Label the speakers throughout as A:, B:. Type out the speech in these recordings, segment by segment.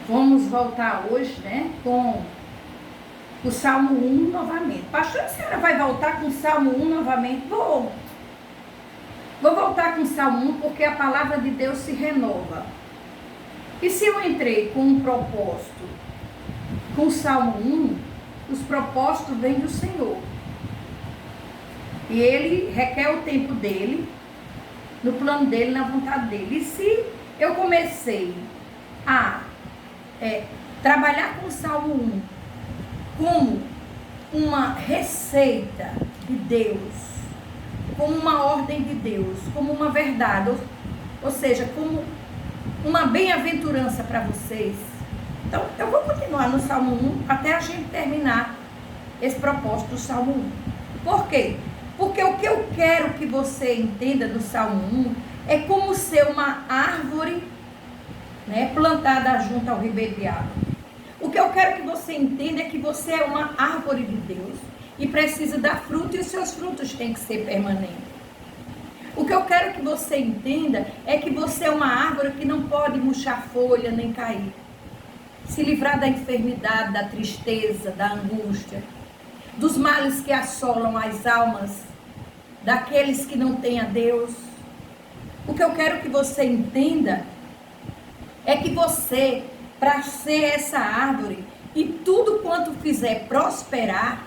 A: Vamos voltar hoje, né, com o Salmo 1 novamente. Pastor, a senhora vai voltar com o Salmo 1 novamente? Vou voltar com o Salmo 1 porque a palavra de Deus se renova. E se eu entrei com um propósito, com o Salmo 1, os propósitos vêm do Senhor. E Ele requer o tempo dEle, no plano dEle, na vontade dEle. E se eu comecei a trabalhar com o Salmo 1 como uma receita de Deus, como uma ordem de Deus, como uma verdade, ou seja, como uma bem-aventurança para vocês. Então, eu vou continuar no Salmo 1 até a gente terminar esse propósito do Salmo 1. Por quê? Porque o que eu quero que você entenda do Salmo 1 é como ser uma árvore, né, plantada junto ao ribeiro de água. O que eu quero que você entenda é que você é uma árvore de Deus e precisa dar fruto, e os seus frutos têm que ser permanentes. O que eu quero que você entenda é que você é uma árvore que não pode murchar folha nem cair. Se livrar da enfermidade, da tristeza, da angústia, dos males que assolam as almas daqueles que não têm a Deus. O que eu quero que você entenda é que você, para ser essa árvore e tudo quanto fizer prosperar,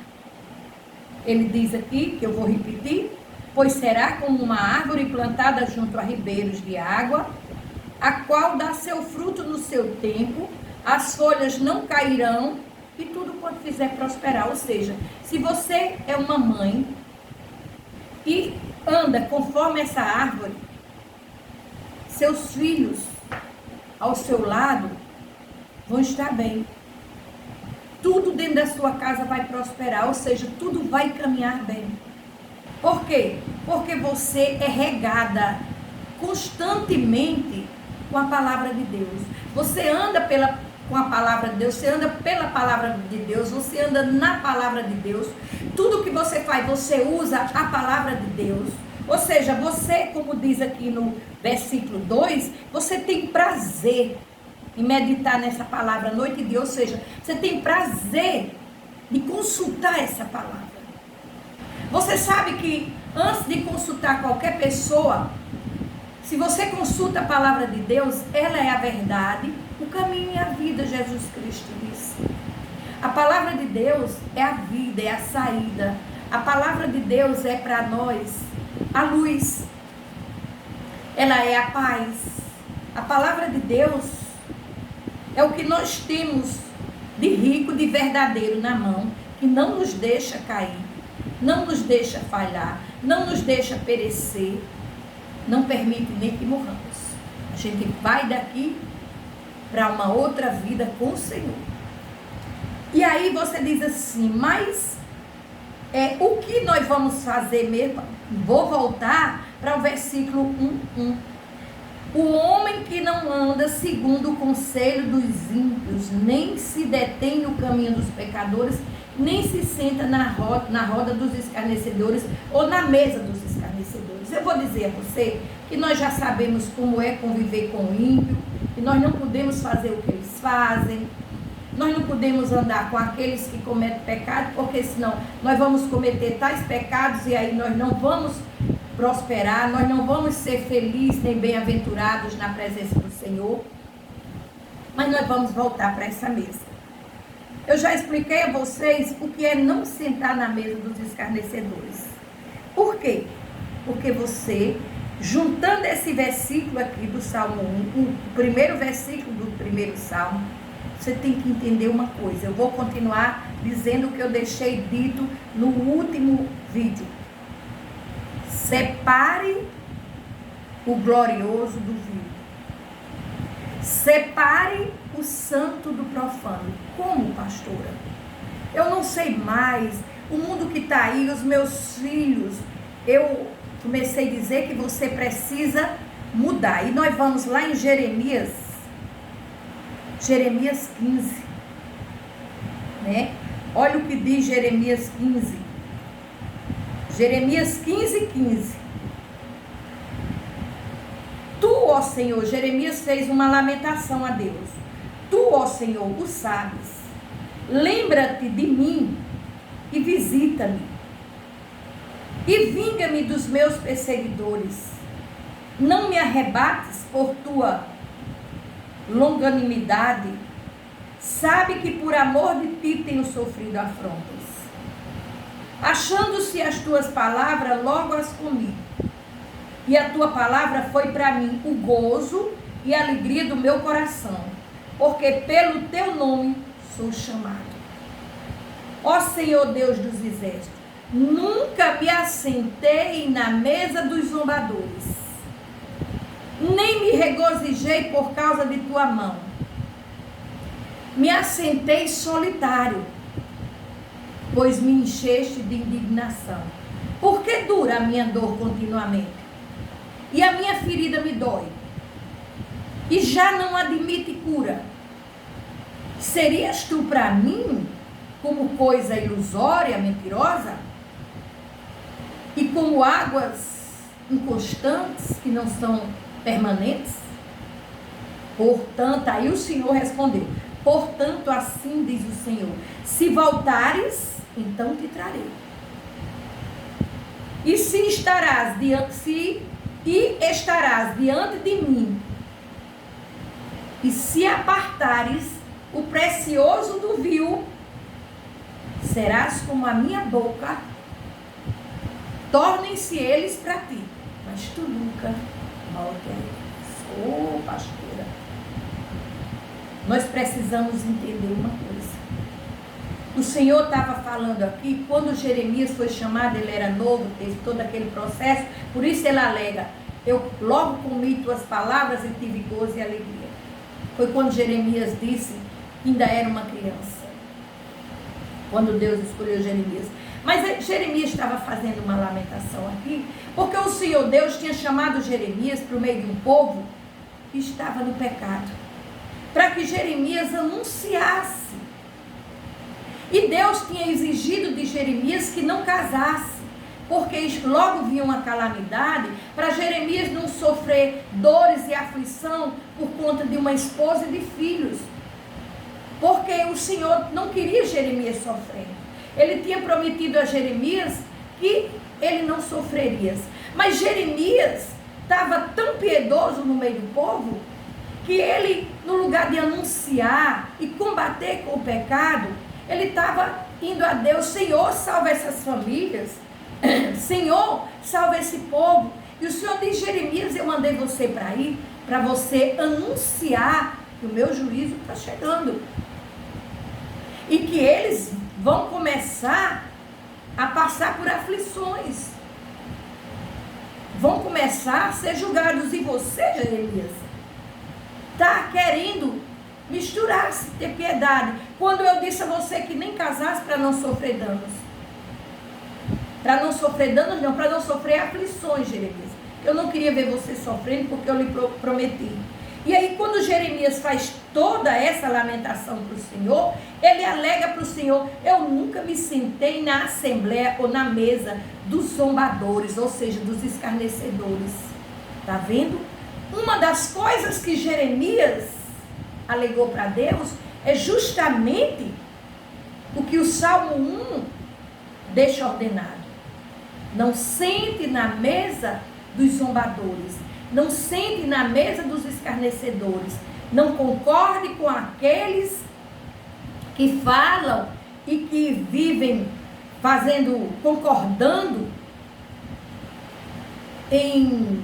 A: ele diz aqui, que eu vou repetir, pois será como uma árvore plantada junto a ribeiros de água, a qual dá seu fruto no seu tempo, as folhas não cairão, e tudo quanto fizer prosperar. Ou seja, se você é uma mãe e anda conforme essa árvore, seus filhos ao seu lado vão estar bem. Tudo dentro da sua casa vai prosperar, ou seja, tudo vai caminhar bem. Por quê? Porque você é regada constantemente com a palavra de Deus. Você anda com a palavra de Deus, você anda pela palavra de Deus, você anda na palavra de Deus. Tudo que você faz, você usa a palavra de Deus. Ou seja, você, como diz aqui no versículo 2, você tem prazer em meditar nessa palavra noite e dia. Ou seja, você tem prazer de consultar essa palavra. Você sabe que antes de consultar qualquer pessoa, se você consulta a palavra de Deus, ela é a verdade, o caminho e a vida, Jesus Cristo disse. A palavra de Deus é a vida, é a saída. A palavra de Deus é para nós a luz. Ela é a paz. A palavra de Deus é o que nós temos de rico, de verdadeiro na mão, que não nos deixa cair, não nos deixa falhar, não nos deixa perecer, não permite nem que morramos. A gente vai daqui para uma outra vida com o Senhor. E aí você diz assim, mas o que nós vamos fazer mesmo? Vou voltar para o versículo 1:1. O homem que não anda segundo o conselho dos ímpios, nem se detém no caminho dos pecadores, nem se senta na roda dos escarnecedores ou na mesa dos escarnecedores. Eu vou dizer a você que nós já sabemos como é conviver com o ímpio, que nós não podemos fazer o que eles fazem, nós não podemos andar com aqueles que cometem pecado, porque senão nós vamos cometer tais pecados e aí nós não vamos prosperar, nós não vamos ser felizes nem bem-aventurados na presença do Senhor. Mas nós vamos voltar para essa mesa. Eu já expliquei a vocês o que é não sentar na mesa dos escarnecedores. Por quê? Porque você, juntando esse versículo aqui do Salmo 1, o primeiro versículo do primeiro Salmo, você tem que entender uma coisa. Eu vou continuar dizendo o que eu deixei dito no último vídeo. Separe o glorioso do vil. Separe o santo do profano. Como, pastora? Eu não sei mais. O mundo que está aí, os meus filhos. Eu comecei a dizer que você precisa mudar. E nós vamos lá em Jeremias 15. Né? Olha o que diz Jeremias 15. Jeremias 15:15. Tu, ó Senhor, Jeremias fez uma lamentação a Deus. Tu, ó Senhor, o sabes. Lembra-te de mim e visita-me. E vinga-me dos meus perseguidores. Não me arrebates por tua longanimidade. Sabe que por amor de ti tenho sofrido afrontas. Achando-se as tuas palavras, logo as comi. E a tua palavra foi para mim o gozo e a alegria do meu coração, porque pelo teu nome sou chamado. Ó Senhor Deus dos exércitos, nunca me assentei na mesa dos zombadores, nem me regozijei por causa de tua mão. Me assentei solitário, pois me encheste de indignação. Por que dura a minha dor continuamente? E a minha ferida me dói, e já não admite cura. Serias tu para mim como coisa ilusória, mentirosa? E como águas inconstantes, que não são permanentes? Portanto, aí o Senhor respondeu, portanto, assim diz o Senhor, se voltares, então te trarei. E estarás diante de mim, e se apartares o precioso do vil, serás como a minha boca, tornem-se eles para ti, mas tu nunca volte a eles. Ô, pastora, nós precisamos entender uma coisa. O Senhor estava falando aqui, quando Jeremias foi chamado, ele era novo, teve todo aquele processo, por isso ele alega, eu logo comi tuas palavras e tive gozo e alegria. Foi quando Jeremias disse que ainda era uma criança, quando Deus escolheu Jeremias. Mas Jeremias estava fazendo uma lamentação aqui, porque o Senhor Deus tinha chamado Jeremias para o meio de um povo que estava no pecado, para que Jeremias anunciasse. E Deus tinha exigido de Jeremias que não casasse, porque logo vinha uma calamidade, para Jeremias não sofrer dores e aflição por conta de uma esposa e de filhos. Porque o Senhor não queria Jeremias sofrendo. Ele tinha prometido a Jeremias que ele não sofreria. Mas Jeremias estava tão piedoso no meio do povo, que ele, no lugar de anunciar e combater com o pecado, ele estava indo a Deus, Senhor, salva essas famílias, Senhor, salva esse povo. E o Senhor diz, Jeremias, eu mandei você para ir, para você anunciar que o meu juízo está chegando. E que eles vão começar a passar por aflições. Vão começar a ser julgados. E você, Jeremias, está querendo misturar-se, ter piedade. Quando eu disse a você que nem casasse para não sofrer danos. Para não sofrer danos não, para não sofrer aflições, Jeremias. Eu não queria ver você sofrendo porque eu lhe prometi. E aí quando Jeremias faz toda essa lamentação para o Senhor, ele alega para o Senhor, eu nunca me sentei na assembleia ou na mesa dos zombadores, ou seja, dos escarnecedores. Está vendo? Uma das coisas que Jeremias alegou para Deus é justamente o que o Salmo 1 deixa ordenado. Não sente na mesa dos zombadores, não sente na mesa dos escarnecedores, não concorde com aqueles que falam e que vivem concordando em...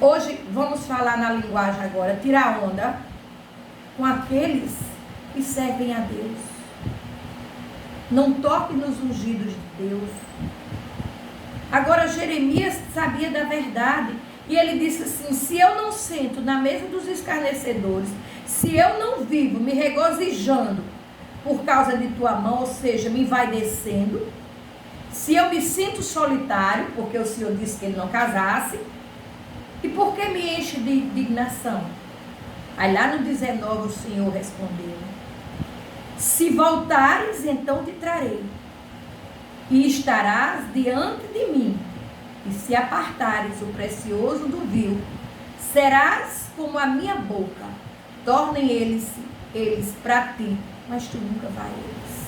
A: Hoje vamos falar na linguagem agora, tirar onda com aqueles que servem a Deus. Não toque nos ungidos de Deus. Agora Jeremias sabia da verdade e ele disse assim, se eu não sento na mesa dos escarnecedores, se eu não vivo me regozijando por causa de tua mão, ou seja, me vai descendo, se eu me sinto solitário, porque o Senhor disse que ele não casasse, e por que me enche de indignação? Aí lá no 19 o Senhor respondeu, se voltares, então te trarei, e estarás diante de mim, e se apartares o precioso do vil, serás como a minha boca, tornem eles para ti, mas tu nunca vai a eles.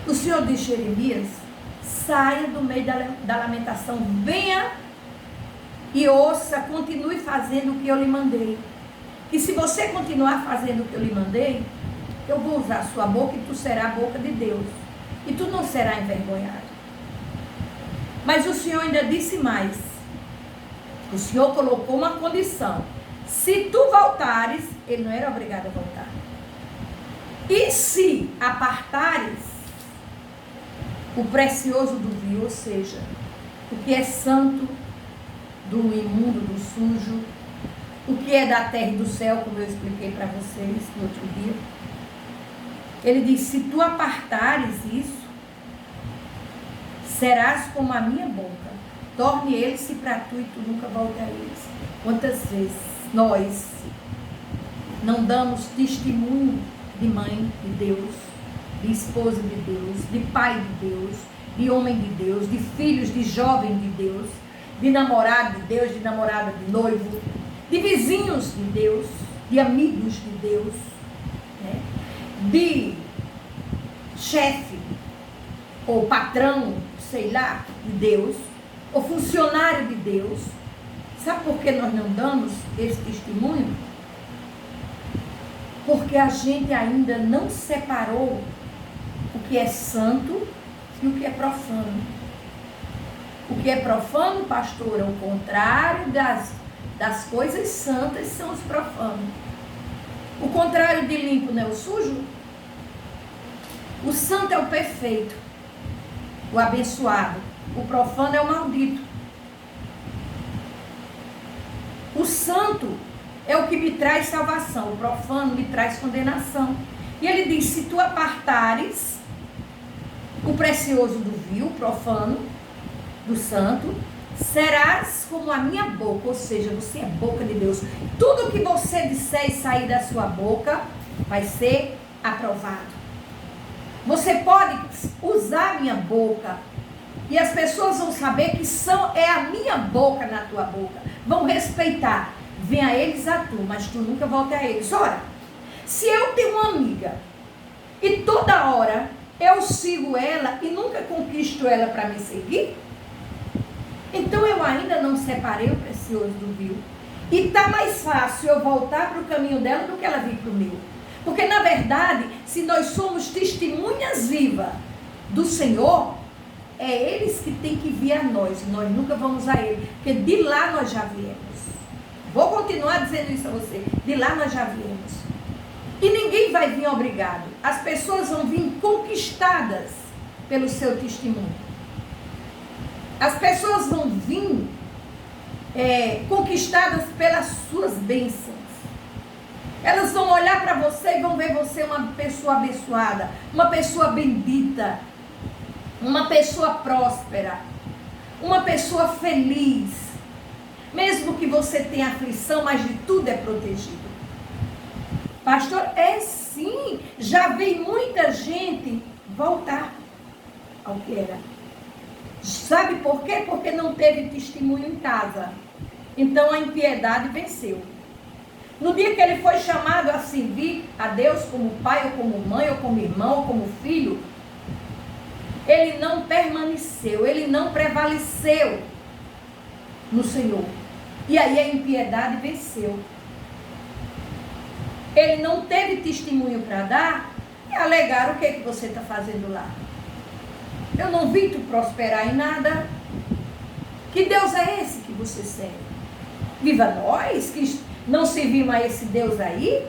A: O Senhor diz, Jeremias, saia do meio da lamentação, venha e ouça, continue fazendo o que eu lhe mandei. E se você continuar fazendo o que eu lhe mandei, eu vou usar a sua boca e tu será a boca de Deus. E tu não será envergonhado. Mas o Senhor ainda disse mais. O Senhor colocou uma condição. Se tu voltares, ele não era obrigado a voltar. E se apartares o precioso do vil, ou seja, o que é santo do imundo, do sujo, o que é da terra e do céu, como eu expliquei para vocês no outro dia. Ele diz, se tu apartares isso, serás como a minha boca. Torne eles-se para tu e tu nunca volta a eles. Quantas vezes nós não damos testemunho de mãe de Deus, de esposa de Deus, de pai de Deus, de homem de Deus, de filhos de jovem de Deus, de namorado de Deus, de namorada de noivo, de vizinhos de Deus, de amigos de Deus, né? De chefe ou patrão, sei lá, de Deus, ou funcionário de Deus. Sabe por que nós não damos esse testemunho? Porque a gente ainda não separou o que é santo e o que é profano. O que é profano, pastor, é o contrário das coisas santas, são os profanos. O contrário de limpo não é o sujo? O santo é o perfeito, o abençoado. O profano é o maldito. O santo é o que me traz salvação, o profano me traz condenação. E ele diz, se tu apartares o precioso do vil, o profano, do santo, serás como a minha boca, ou seja, você é boca de Deus. Tudo que você disser e sair da sua boca vai ser aprovado. Você pode usar a minha boca e as pessoas vão saber que é a minha boca na tua boca. Vão respeitar. Venha a eles a tu, mas tu nunca volta a eles. Ora, se eu tenho uma amiga e toda hora eu sigo ela e nunca conquisto ela para me seguir, então eu ainda não separei o precioso do vil. E está mais fácil eu voltar para o caminho dela do que ela vir para o meu. Porque na verdade, se nós somos testemunhas vivas do Senhor, é eles que têm que vir a nós. Nós nunca vamos a ele. Porque de lá nós já viemos. Vou continuar dizendo isso a você. De lá nós já viemos. E ninguém vai vir obrigado. As pessoas vão vir conquistadas pelo seu testemunho. As pessoas vão vir conquistadas pelas suas bênçãos. Elas vão olhar para você e vão ver você uma pessoa abençoada, uma pessoa bendita, uma pessoa próspera, uma pessoa feliz. Mesmo que você tenha aflição, mas de tudo é protegido. Pastor, é sim, já vi muita gente voltar ao que era. Sabe por quê? Porque não teve testemunho em casa. Então a impiedade venceu. No dia que ele foi chamado a servir a Deus como pai, ou como mãe, ou como irmão, ou como filho, ele não permaneceu, ele não prevaleceu no Senhor. E aí a impiedade venceu. Ele não teve testemunho para dar e alegaram: o que é que você está fazendo lá? Eu não vi tu prosperar em nada. Que Deus é esse que você serve? Viva nós, que não servimos a esse Deus aí.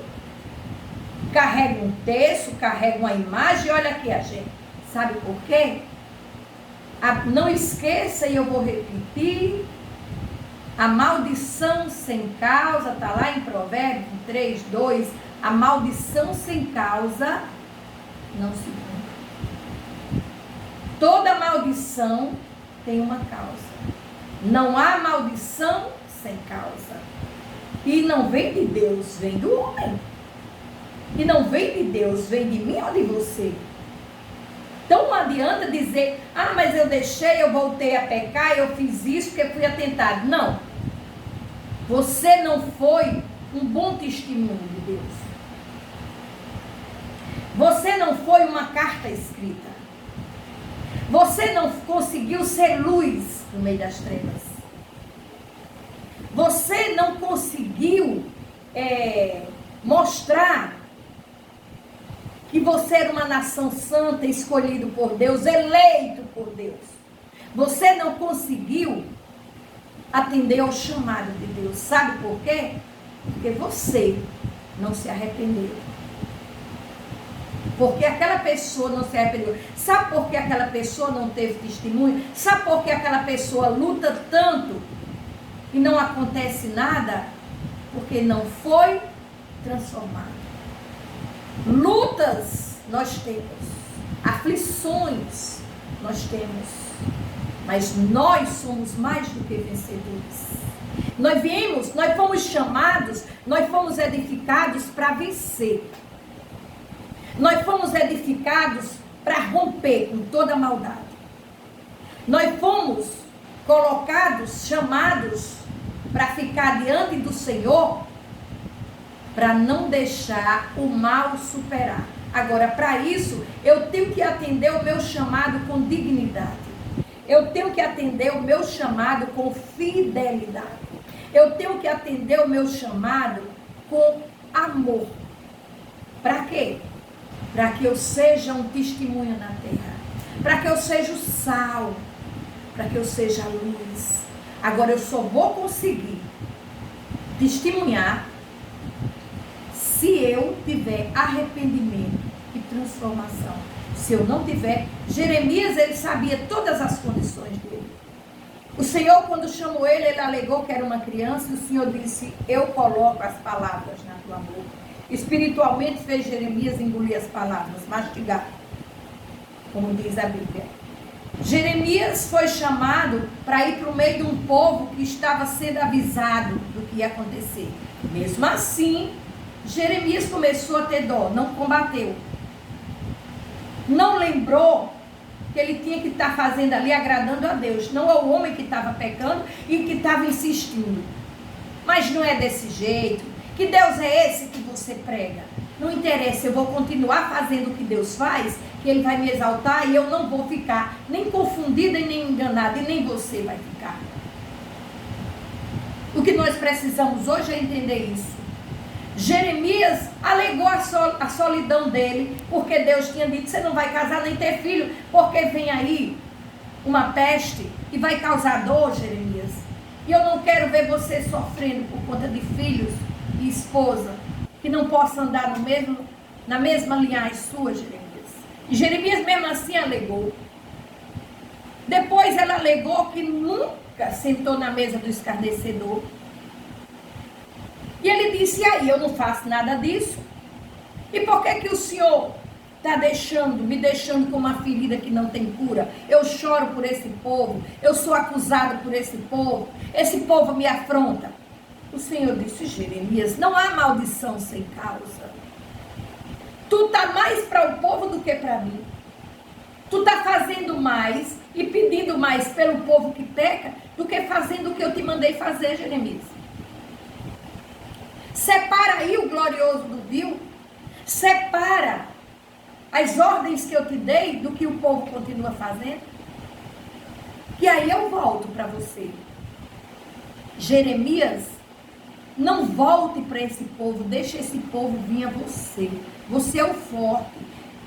A: Carrega um texto, carrega uma imagem. Olha aqui a gente. Sabe por quê? Não esqueça, e eu vou repetir. A maldição sem causa, está lá em Provérbios 3, 2. A maldição sem causa não se cumpre. Toda maldição tem uma causa. Não há maldição sem causa. E não vem de Deus, vem do homem. E não vem de Deus, vem de mim ou de você. Então não adianta dizer: ah, mas eu deixei, eu voltei a pecar, eu fiz isso porque fui atentado. Não. Você não foi um bom testemunho de Deus. foi uma carta escrita. Você não conseguiu ser luz no meio das trevas. Você não conseguiu mostrar que você era uma nação santa, escolhido por Deus, eleito por Deus. Você não conseguiu atender ao chamado de Deus. Sabe por quê? Porque você não se arrependeu. Porque aquela pessoa não se arrependeu. Sabe por que aquela pessoa não teve testemunho? Sabe por que aquela pessoa luta tanto e não acontece nada? Porque não foi transformado. Lutas nós temos, aflições nós temos, mas nós somos mais do que vencedores. Nós fomos chamados, nós fomos edificados para vencer. Nós fomos edificados para romper com toda a maldade. Nós fomos colocados, chamados para ficar diante do Senhor, para não deixar o mal superar. Agora, para isso, eu tenho que atender o meu chamado com dignidade. Eu tenho que atender o meu chamado com fidelidade. Eu tenho que atender o meu chamado com amor. Para quê? Para que eu seja um testemunho na terra. Para que eu seja o sal. Para que eu seja a luz. Agora, eu só vou conseguir testemunhar se eu tiver arrependimento e transformação. Se eu não tiver, Jeremias, ele sabia todas as condições dele. O Senhor, quando chamou ele, ele alegou que era uma criança, e o Senhor disse, eu coloco as palavras na tua boca. Espiritualmente fez Jeremias engolir as palavras, mastigar, como diz a Bíblia. Jeremias foi chamado para ir para o meio de um povo que estava sendo avisado do que ia acontecer. Mesmo assim, Jeremias começou a ter dó, não combateu. Não lembrou que ele tinha que estar fazendo ali agradando a Deus, não ao homem que estava pecando e que estava insistindo. Mas não é desse jeito. Que Deus é esse que você prega? Não interessa, eu vou continuar fazendo o que Deus faz, que Ele vai me exaltar e eu não vou ficar nem confundida e nem enganada, e nem você vai ficar. O que nós precisamos hoje é entender isso. Jeremias alegou a solidão dele, porque Deus tinha dito, você não vai casar nem ter filho, porque vem aí uma peste e vai causar dor, Jeremias. E eu não quero ver você sofrendo por conta de filhos e esposa, que não possa andar na mesma linhagem sua, Jeremias. E Jeremias mesmo assim alegou. Depois ela alegou que nunca sentou na mesa do escarnecedor. E ele disse, e aí, eu não faço nada disso? E por que o Senhor está me deixando com uma ferida que não tem cura? Eu choro por esse povo, eu sou acusado por esse povo me afronta. O Senhor disse, Jeremias, não há maldição sem causa. Tu está mais para o povo do que para mim. Tu está fazendo mais e pedindo mais pelo povo que peca do que fazendo o que eu te mandei fazer, Jeremias. Separa aí o glorioso do vil. Separa as ordens que eu te dei do que o povo continua fazendo. E aí eu volto para você. Jeremias, não volte para esse povo. Deixa esse povo vir a você. Você é o forte.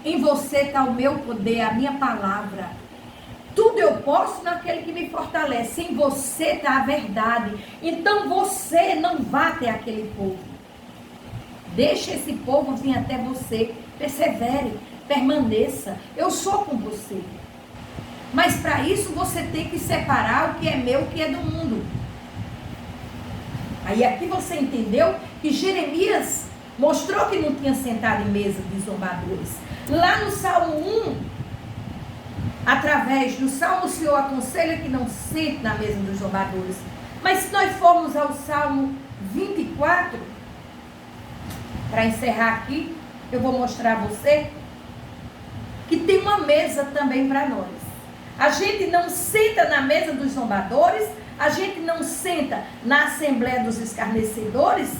A: Em você está o meu poder, a minha palavra. Tudo eu posso naquele que me fortalece. Em você está a verdade. Então você não vá até aquele povo. Deixe esse povo vir até você. Persevere, permaneça. Eu sou com você. Mas para isso você tem que separar o que é meu e o que é do mundo. Aí aqui você entendeu que Jeremias mostrou que não tinha sentado em mesa de zombadores. Lá no Salmo 1... Através do Salmo, o Senhor aconselha que não sente na mesa dos zombadores. Mas se nós formos ao Salmo 24, para encerrar aqui, eu vou mostrar a você que tem uma mesa também para nós. A gente não senta na mesa dos zombadores, a gente não senta na assembleia dos escarnecedores,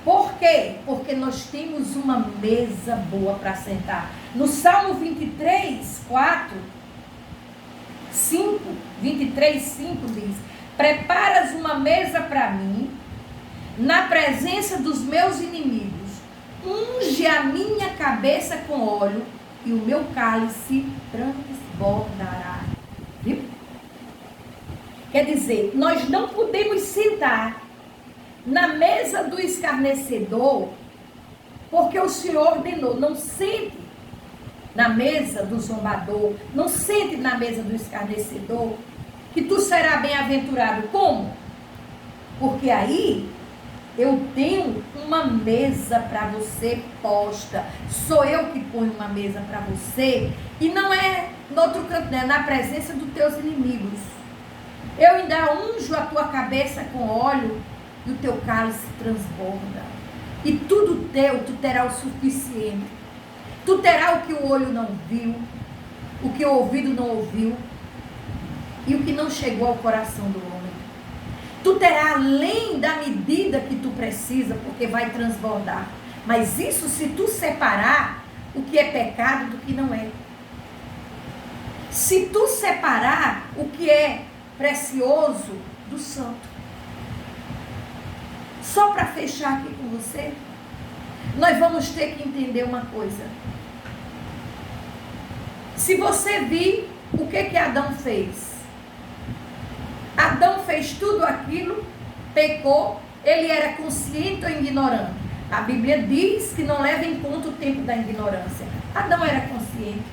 A: Por quê? Porque nós temos uma mesa boa para sentar. No Salmo 23, 4, 5, 23, 5 diz: preparas uma mesa para mim, na presença dos meus inimigos, unge a minha cabeça com óleo, e o meu cálice transbordará. Viu? Quer dizer, nós não podemos sentar na mesa do escarnecedor, porque o Senhor ordenou: não sente na mesa do zombador, não sente na mesa do escarnecedor, que tu serás bem-aventurado. Como? Porque aí eu tenho uma mesa para você posta. Sou eu que ponho uma mesa para você. E não é no outro canto, né? Na presença dos teus inimigos. Eu ainda unjo a tua cabeça com óleo e o teu cálice transborda. E tudo teu, tu terá o suficiente. Tu terá o que o olho não viu, o que o ouvido não ouviu e o que não chegou ao coração do homem. Tu terá além da medida que tu precisa, porque vai transbordar. Mas isso se tu separar o que é pecado do que não é. Se tu separar o que é precioso do santo. Só para fechar aqui com você, nós vamos ter que entender uma coisa. Se você vir o que Adão fez. Adão fez tudo aquilo, pecou, ele era consciente ou ignorante? A Bíblia diz que não leva em conta o tempo da ignorância. Adão era consciente.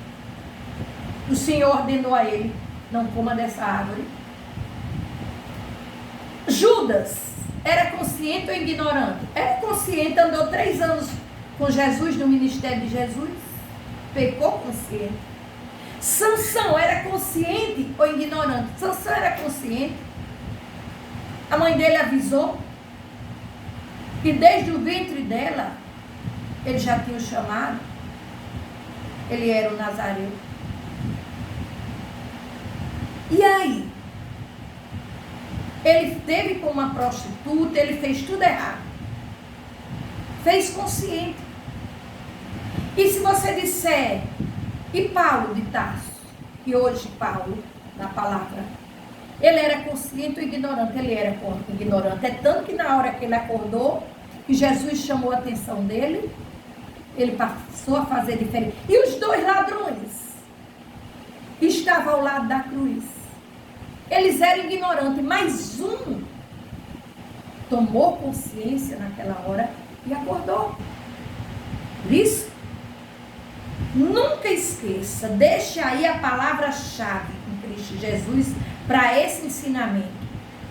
A: O Senhor ordenou a ele: não coma dessa árvore. Judas era consciente ou ignorante? Era consciente, andou 3 anos com Jesus no ministério de Jesus. Pecou consciente. Sansão era consciente ou ignorante? Sansão era consciente. A mãe dele avisou que desde o ventre dela ele já tinha o chamado. Ele era o Nazareu. E aí? Ele teve com uma prostituta, ele fez tudo errado. Fez consciente. E se você disser, e Paulo de Tarso, que hoje Paulo, na palavra, ele era consciente ou ignorante? Ele era ignorante. É tanto que na hora que ele acordou, que Jesus chamou a atenção dele, ele passou a fazer diferente. E os 2 ladrões que estavam ao lado da cruz, eles eram ignorantes, mas um tomou consciência naquela hora e acordou. Por isso, nunca esqueça, deixe aí a palavra-chave em Cristo Jesus para esse ensinamento.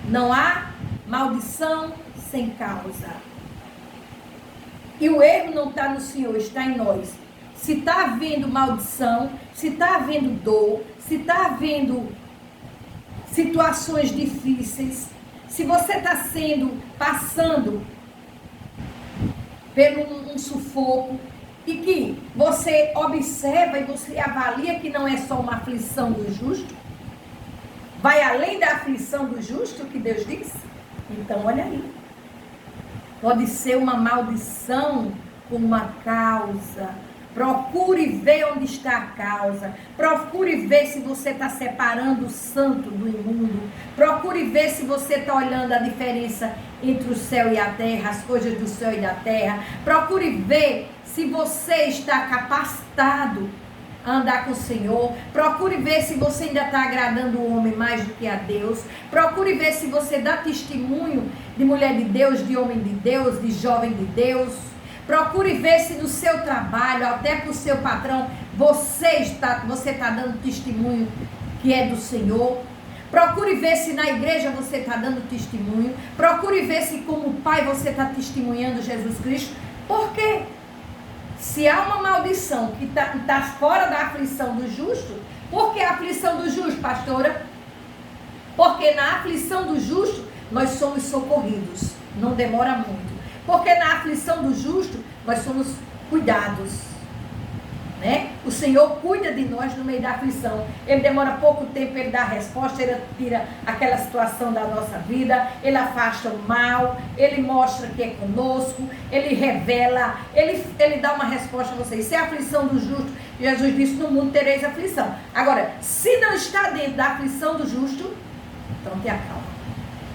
A: Não há maldição sem causa. E o erro não está no Senhor, está em nós. Se está havendo maldição, se está havendo dor, se está havendo situações difíceis, se você está passando por um sufoco, e que você observa e você avalia que não é só uma aflição do justo, vai além da aflição do justo, que Deus diz, então olha aí, pode ser uma maldição com uma causa. Procure ver onde está a causa. Procure ver se você está separando o santo do imundo. Procure ver se você está olhando a diferença entre o céu e a terra, as coisas do céu e da terra. Procure ver se você está capacitado a andar com o Senhor. Procure ver se você ainda está agradando o homem mais do que a Deus. Procure ver se você dá testemunho de mulher de Deus, de homem de Deus, de jovem de Deus. Procure ver se no seu trabalho, até para o seu patrão, você está dando testemunho que é do Senhor. Procure ver se na igreja você está dando testemunho. Procure ver se como pai você está testemunhando Jesus Cristo. Por quê? Se há uma maldição que está fora da aflição do justo, por que a aflição do justo, pastora? Porque na aflição do justo nós somos socorridos. Não demora muito. Porque na aflição do justo, nós somos cuidados. né? O Senhor cuida de nós no meio da aflição. Ele demora pouco tempo, Ele dá a resposta, Ele tira aquela situação da nossa vida, Ele afasta o mal, Ele mostra que é conosco, Ele revela, Ele dá uma resposta a vocês. Se é a aflição do justo, Jesus disse, no mundo tereis aflição. Agora, se não está dentro da aflição do justo, então tenha calma.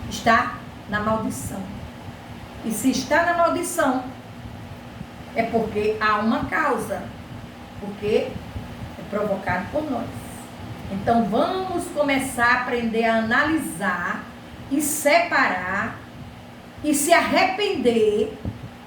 A: Está na maldição. E se está na maldição, é porque há uma causa. Porque é provocado por nós. Então vamos começar a aprender a analisar e separar e se arrepender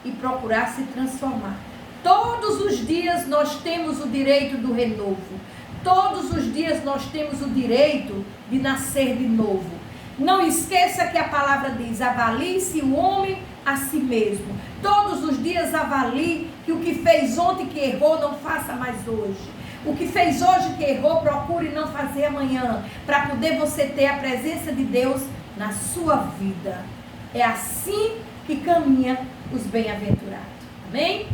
A: e procurar se transformar. Todos os dias nós temos o direito do renovo. Todos os dias nós temos o direito de nascer de novo. Não esqueça que a palavra diz, avalie-se o homem a si mesmo. Todos os dias avalie que o que fez ontem que errou, não faça mais hoje. O que fez hoje que errou, procure não fazer amanhã, para poder você ter a presença de Deus na sua vida. É assim que caminha os bem-aventurados. Amém?